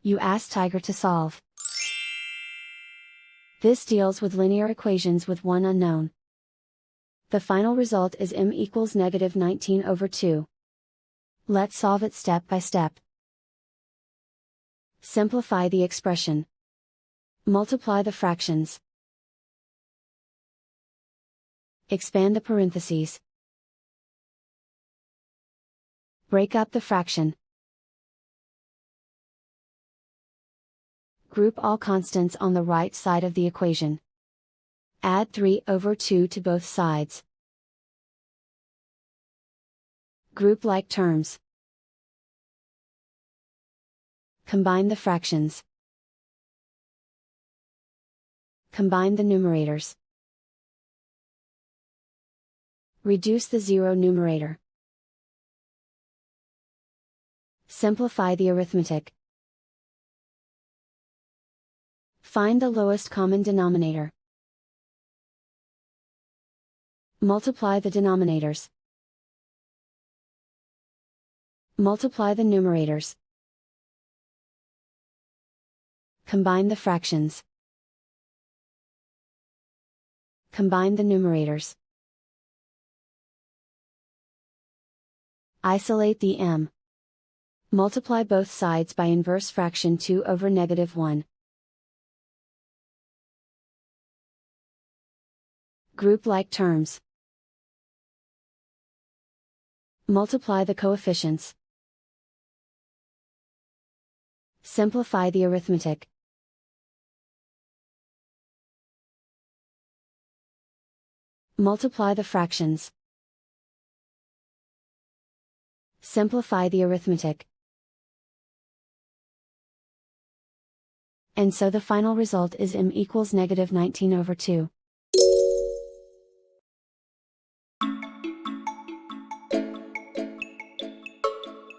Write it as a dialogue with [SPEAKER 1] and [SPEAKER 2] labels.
[SPEAKER 1] You ask Tiger to solve. This deals with linear equations with one unknown. The final result is m equals -19/2. Let's solve it step by step. Simplify the expression. Multiply the fractions. Expand the parentheses. Break up the fraction. Group all constants on the right side of the equation. Add 3/2 to both sides. Group like terms. Combine the fractions. Combine the numerators. Reduce the zero numerator. Simplify the arithmetic. Find the lowest common denominator. Multiply the denominators. Multiply the numerators. Combine the fractions. Combine the numerators. Isolate the m. Multiply both sides by inverse fraction 2/(-1). Group like terms. Multiply the coefficients. Simplify the arithmetic. Multiply the fractions. Simplify the arithmetic. And so the final result is m equals -19/2.